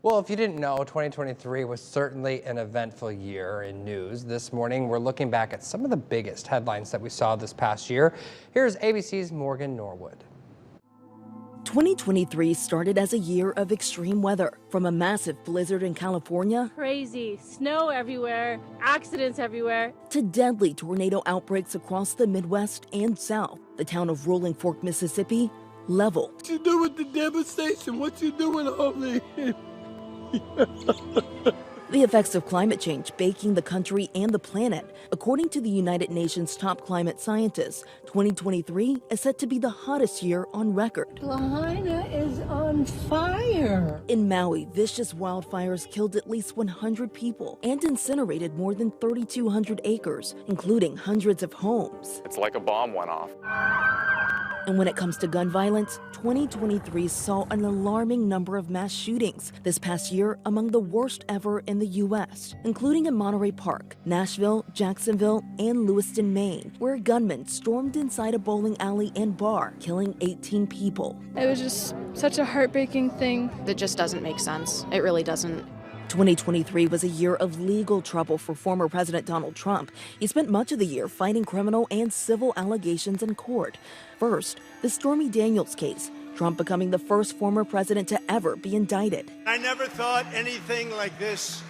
Well, if you didn't know, 2023 was certainly an eventful year in news. This morning, we're looking back at some of the biggest headlines that we saw this past year. Here's ABC's Morgan Norwood. 2023 started as a year of extreme weather, from a massive blizzard in California, crazy snow everywhere, accidents everywhere, to deadly tornado outbreaks across the Midwest and South. The town of Rolling Fork, Mississippi, leveled. What you do with the devastation? What you doing, homie? The effects of climate change baking the country and the planet. According to the United Nations top climate scientists, 2023 is set to be the hottest year on record. Lahaina is on fire. In Maui, vicious wildfires killed at least 100 people and incinerated more than 3,200 acres, including hundreds of homes. It's like a bomb went off. And when it comes to gun violence, 2023 saw an alarming number of mass shootings this past year, among the worst ever in the U.S., including in Monterey Park, Nashville, Jacksonville, and Lewiston, Maine, where gunmen stormed inside a bowling alley and bar, killing 18 people. It was just such a heartbreaking thing. That just doesn't make sense. It really doesn't. 2023 was a year of legal trouble for former President Donald Trump. He spent much of the year fighting criminal and civil allegations in court. First, the Stormy Daniels case, Trump becoming the first former president to ever be indicted. I never thought anything like this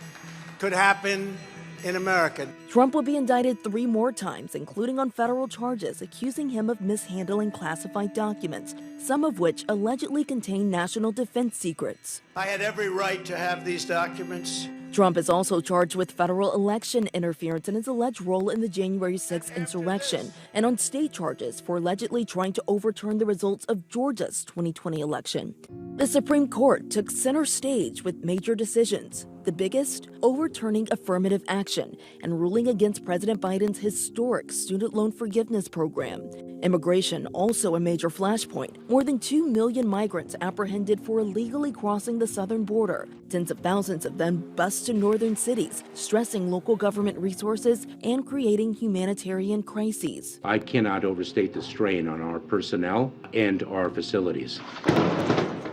could happen in America. Trump would be indicted 3 more times, including on federal charges accusing him of mishandling classified documents, some of which allegedly contain national defense secrets. I had every right to have these documents. Trump is also charged with federal election interference in his alleged role in the January 6th insurrection, and on state charges for allegedly trying to overturn the results of Georgia's 2020 election. The Supreme Court took center stage with major decisions. The biggest, overturning affirmative action and ruling against President Biden's historic student loan forgiveness program. Immigration, also a major flashpoint. More than 2 million migrants apprehended for illegally crossing the southern border. Tens of thousands of them bused to northern cities, stressing local government resources and creating humanitarian crises. I cannot overstate the strain on our personnel and our facilities.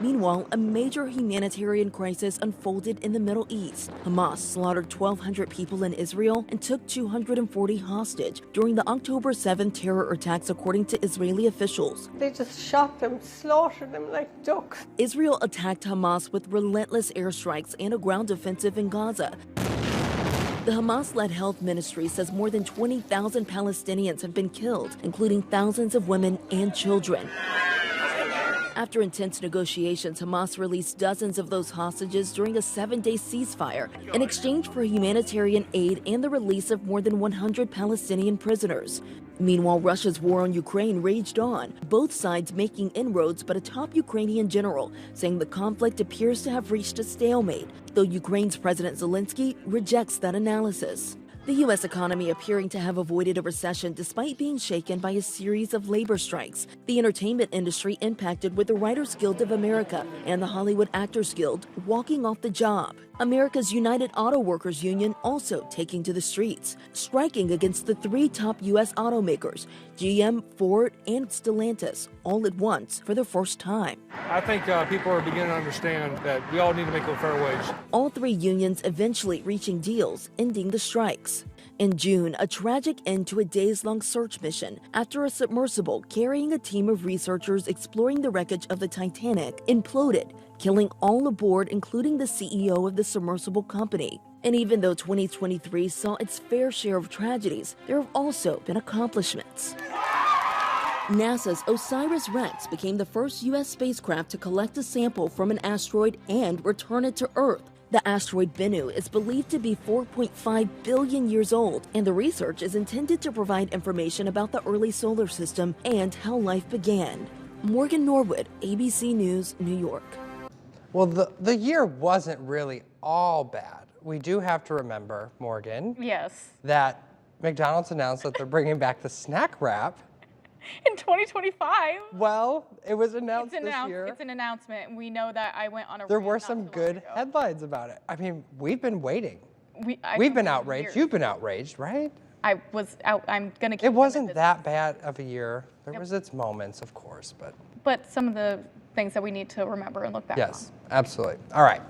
Meanwhile, a major humanitarian crisis unfolded in the Middle East. Hamas slaughtered 1,200 people in Israel and took 240 hostage during the October 7 terror attacks, according to Israeli officials. They just shot them, slaughtered them like ducks. Israel attacked Hamas with relentless airstrikes and a ground offensive in Gaza. The Hamas-led health ministry says more than 20,000 Palestinians have been killed, including thousands of women and children. After intense negotiations, Hamas released dozens of those hostages during a 7-day ceasefire in exchange for humanitarian aid and the release of more than 100 Palestinian prisoners. Meanwhile, Russia's war on Ukraine raged on, both sides making inroads, but a top Ukrainian general saying the conflict appears to have reached a stalemate, though Ukraine's President Zelensky rejects that analysis. The U.S. economy appearing to have avoided a recession despite being shaken by a series of labor strikes. The entertainment industry impacted, with the Writers Guild of America and the Hollywood Actors Guild walking off the job. America's United Auto Workers Union also taking to the streets, striking against the 3 top U.S. automakers, GM, Ford, and Stellantis, all at once for the first time. I think people are beginning to understand that we all need to make a fair wage. All 3 unions eventually reaching deals, ending the strikes. In June, a tragic end to a days-long search mission after a submersible carrying a team of researchers exploring the wreckage of the Titanic imploded, killing all aboard, including the CEO of the submersible company. And even though 2023 saw its fair share of tragedies, there have also been accomplishments. NASA's OSIRIS-REx became the first U.S. spacecraft to collect a sample from an asteroid and return it to Earth. The asteroid Bennu is believed to be 4.5 billion years old, and the research is intended to provide information about the early solar system and how life began. Morgan Norwood, ABC News, New York. Well, the year wasn't really all bad. We do have to remember, Morgan, yes, that McDonald's announced that they're bringing back the snack wrap. in 2025. Well, it was announced this year. It's an announcement. We know that I went on a There rant were not some too good long ago. headlines about it. I mean, we've been waiting. I've We've been waiting outraged. years. You've been outraged, right? I was out. I'm gonna keep It wasn't this. that bad of a year. There was its moments, of course, but But some of the things that we need to remember and look back on. yes, absolutely. All right.